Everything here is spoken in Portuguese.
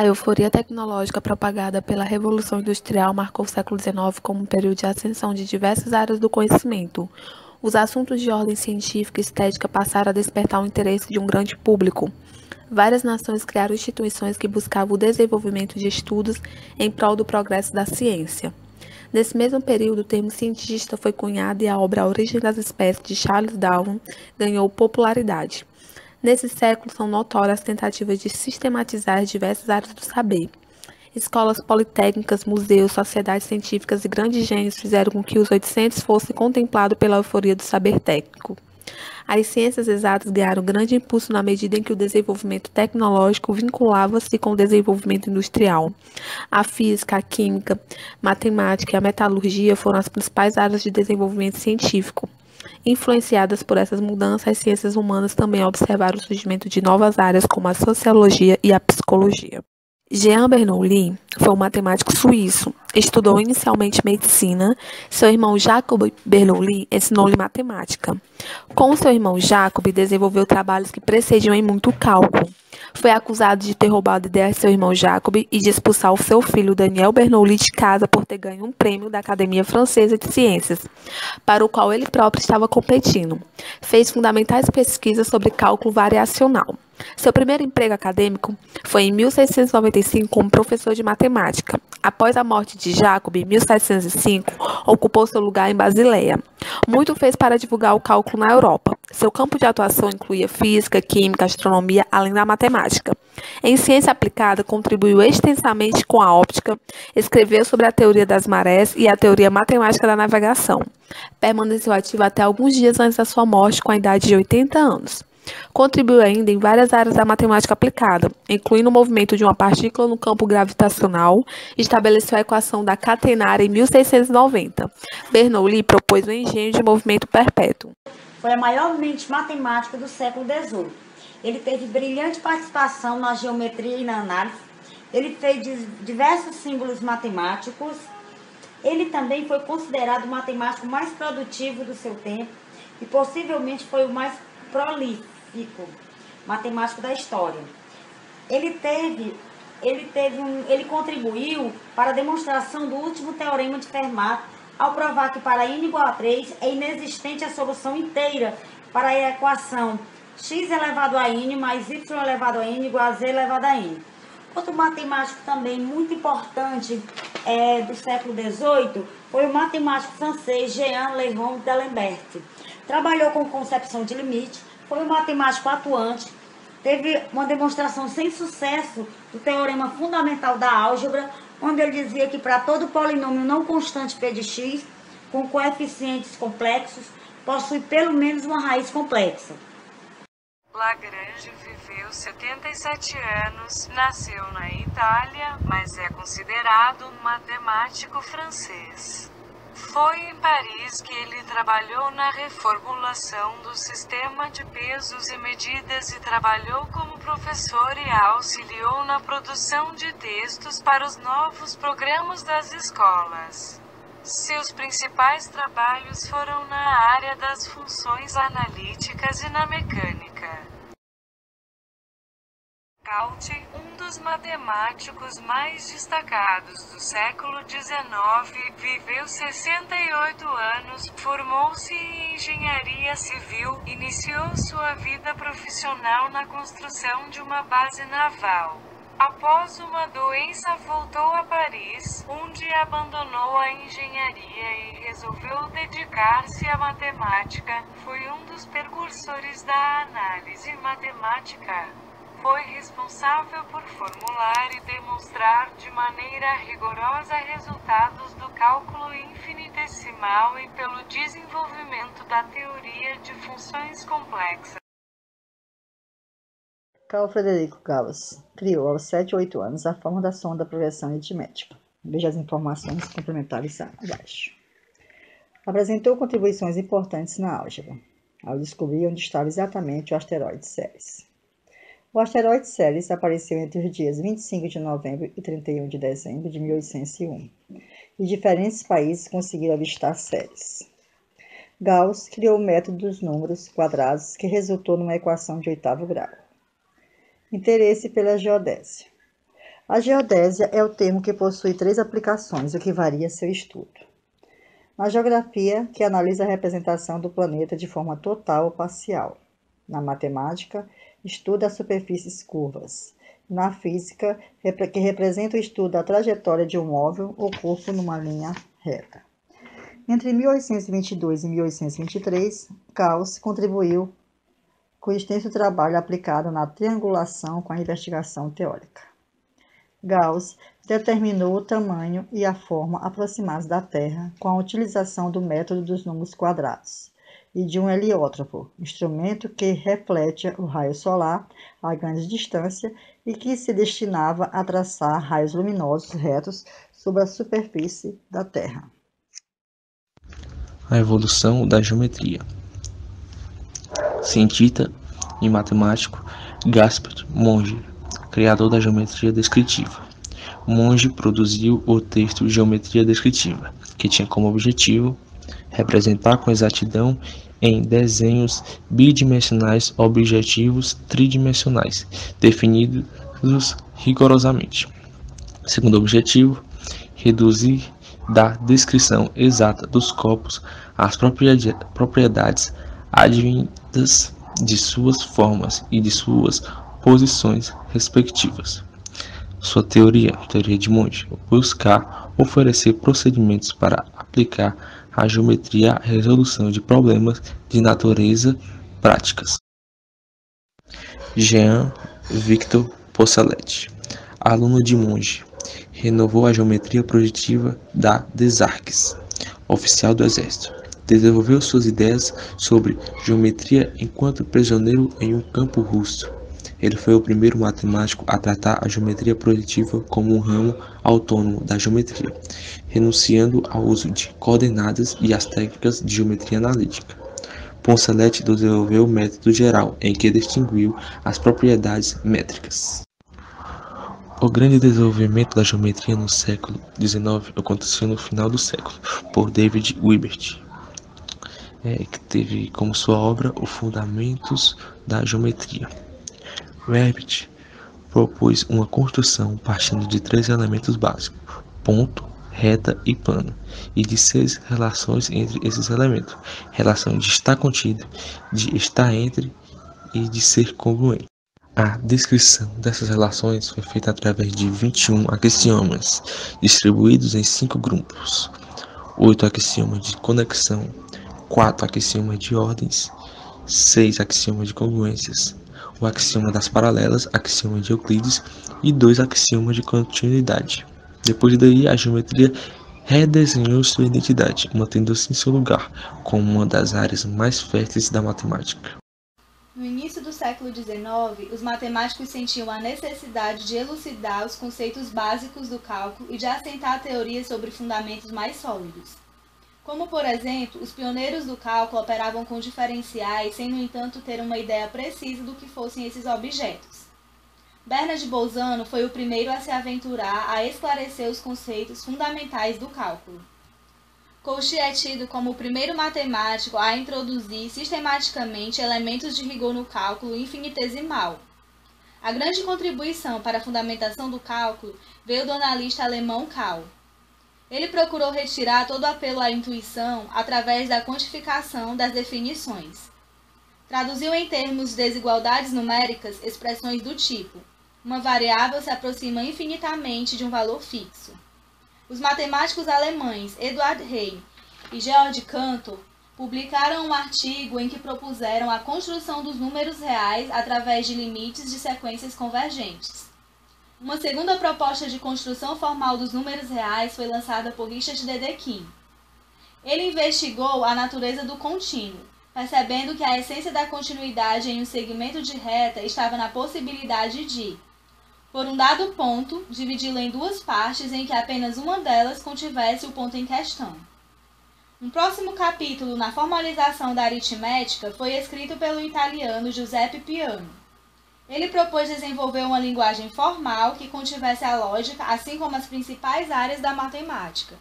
A euforia tecnológica propagada pela Revolução Industrial marcou o século XIX como um período de ascensão de diversas áreas do conhecimento. Os assuntos de ordem científica e estética passaram a despertar o interesse de um grande público. Várias nações criaram instituições que buscavam o desenvolvimento de estudos em prol do progresso da ciência. Nesse mesmo período, o termo cientista foi cunhado e a obra A Origem das Espécies, de Charles Darwin, ganhou popularidade. Nesse século, são notórias as tentativas de sistematizar diversas áreas do saber. Escolas politécnicas, museus, sociedades científicas e grandes gênios fizeram com que os 800 fossem contemplados pela euforia do saber técnico. As ciências exatas ganharam grande impulso na medida em que o desenvolvimento tecnológico vinculava-se com o desenvolvimento industrial. A física, a química, matemática e a metalurgia foram as principais áreas de desenvolvimento científico. Influenciadas por essas mudanças, as ciências humanas também observaram o surgimento de novas áreas como a sociologia e a psicologia. Jean Bernoulli foi um matemático suíço. Estudou inicialmente medicina. Seu irmão Jacob Bernoulli ensinou-lhe matemática. Com seu irmão Jacob, desenvolveu trabalhos que precediam em muito cálculo. Foi acusado de ter roubado ideias de seu irmão Jacob e de expulsar o seu filho Daniel Bernoulli de casa por ter ganho um prêmio da Academia Francesa de Ciências, para o qual ele próprio estava competindo. Fez fundamentais pesquisas sobre cálculo variacional. Seu primeiro emprego acadêmico foi em 1695 como professor de matemática. Após a morte de Jacob, em 1705, ocupou seu lugar em Basileia. Muito fez para divulgar o cálculo na Europa. Seu campo de atuação incluía física, química, astronomia, além da matemática. Em ciência aplicada, contribuiu extensamente com a óptica, escreveu sobre a teoria das marés e a teoria matemática da navegação. Permaneceu ativo até alguns dias antes da sua morte, com a idade de 80 anos. Contribuiu ainda em várias áreas da matemática aplicada, incluindo o movimento de uma partícula no campo gravitacional, e estabeleceu a equação da catenária em 1690. Bernoulli propôs o engenho de movimento perpétuo. Foi a maior mente matemática do século XVIII. Ele teve brilhante participação na geometria e na análise. Ele fez diversos símbolos matemáticos. Ele também foi considerado o matemático mais produtivo do seu tempo e possivelmente foi o mais prolífico matemático da história. Ele contribuiu para a demonstração do último teorema de Fermat, ao provar que para n igual a 3 é inexistente a solução inteira para a equação x elevado a n mais y elevado a n igual a z elevado a n. Outro matemático também muito importante do século XVIII foi o matemático francês Jean-Léon d'Alembert. Trabalhou com concepção de limite, foi um matemático atuante, teve uma demonstração sem sucesso do teorema fundamental da álgebra, onde ele dizia que para todo polinômio não constante p de x, com coeficientes complexos, possui pelo menos uma raiz complexa. Lagrange viveu 77 anos, nasceu na Itália, mas é considerado um matemático francês. Foi em Paris que ele trabalhou na reformulação do sistema de pesos e medidas e trabalhou como professor e auxiliou na produção de textos para os novos programas das escolas. Seus principais trabalhos foram na área das funções analíticas e na mecânica. Cauchy, um dos matemáticos mais destacados do século XIX, viveu 68 anos, formou-se em engenharia civil, iniciou sua vida profissional na construção de uma base naval. Após uma doença, voltou a Paris, onde abandonou a engenharia e resolveu dedicar-se à matemática. Foi um dos precursores da análise matemática. Foi responsável por formular e demonstrar de maneira rigorosa resultados do cálculo infinitesimal e pelo desenvolvimento da teoria de funções complexas. Carl Frederico Gauss criou aos 7 ou 8 anos a forma da sonda progressão aritmética. Veja as informações complementares abaixo. Apresentou contribuições importantes na álgebra, ao descobrir onde estava exatamente o asteroide Ceres. O asteroide Ceres apareceu entre os dias 25 de novembro e 31 de dezembro de 1801, e diferentes países conseguiram avistar Ceres. Gauss criou o método dos números quadrados, que resultou numa equação de 8º grau. Interesse pela geodésia. A geodésia é o termo que possui 3 aplicações, o que varia seu estudo. Na geografia, que analisa a representação do planeta de forma total ou parcial. Na matemática, estuda as superfícies curvas. Na física, que representa o estudo da trajetória de um móvel ou corpo numa linha reta. Entre 1822 e 1823, Gauss contribuiu com extenso trabalho aplicado na triangulação com a investigação teórica. Gauss determinou o tamanho e a forma aproximados da Terra com a utilização do método dos números quadrados e de um heliótropo, instrumento que reflete o raio solar a grande distância e que se destinava a traçar raios luminosos retos sobre a superfície da Terra. A evolução da geometria. Cientista e matemático Gaspard Monge, criador da geometria descritiva. Monge produziu o texto Geometria Descritiva, que tinha como objetivo representar com exatidão em desenhos bidimensionais objetivos tridimensionais, definidos rigorosamente. Segundo objetivo, reduzir da descrição exata dos corpos às propriedades advindas de suas formas e de suas posições respectivas. Sua teoria de Monge, buscar oferecer procedimentos para aplicar a geometria à resolução de problemas de natureza práticas. Jean Victor Poncelet, aluno de Monge, renovou a geometria projetiva da Desarques, oficial do Exército. Desenvolveu suas ideias sobre geometria enquanto prisioneiro em um campo russo. Ele foi o primeiro matemático a tratar a geometria projetiva como um ramo autônomo da geometria, renunciando ao uso de coordenadas e às técnicas de geometria analítica. Poncelet desenvolveu o método geral, em que distinguiu as propriedades métricas. O grande desenvolvimento da geometria no século XIX aconteceu no final do século, por David Hilbert, que teve como sua obra os Fundamentos da Geometria. Hilbert propôs uma construção partindo de 3 elementos básicos: ponto, reta e plano, e de 6 relações entre esses elementos: relação de estar contido, de estar entre e de ser congruente. A descrição dessas relações foi feita através de 21 axiomas, distribuídos em 5 grupos: 8 axiomas de conexão, 4 axiomas de ordens, 6 axiomas de congruências, o axioma das paralelas, axioma de Euclides e 2 axiomas de continuidade. Depois daí, a geometria redesenhou sua identidade, mantendo-se em seu lugar como uma das áreas mais férteis da matemática. No início do século XIX, os matemáticos sentiam a necessidade de elucidar os conceitos básicos do cálculo e de assentar teorias sobre fundamentos mais sólidos. Como, por exemplo, os pioneiros do cálculo operavam com diferenciais sem, no entanto, ter uma ideia precisa do que fossem esses objetos. Bernard Bolzano foi o primeiro a se aventurar a esclarecer os conceitos fundamentais do cálculo. Cauchy é tido como o primeiro matemático a introduzir sistematicamente elementos de rigor no cálculo infinitesimal. A grande contribuição para a fundamentação do cálculo veio do analista alemão Kahl. Ele procurou retirar todo o apelo à intuição através da quantificação das definições. Traduziu em termos de desigualdades numéricas expressões do tipo: uma variável se aproxima infinitamente de um valor fixo. Os matemáticos alemães Eduard Rey e Georg Cantor publicaram um artigo em que propuseram a construção dos números reais através de limites de sequências convergentes. Uma segunda proposta de construção formal dos números reais foi lançada por Richard Dedekind. Ele investigou a natureza do contínuo, percebendo que a essência da continuidade em um segmento de reta estava na possibilidade de, por um dado ponto, dividi-lo em 2 partes em que apenas uma delas contivesse o ponto em questão. Um próximo capítulo na formalização da aritmética foi escrito pelo italiano Giuseppe Peano. Ele propôs desenvolver uma linguagem formal que contivesse a lógica, assim como as principais áreas da matemática.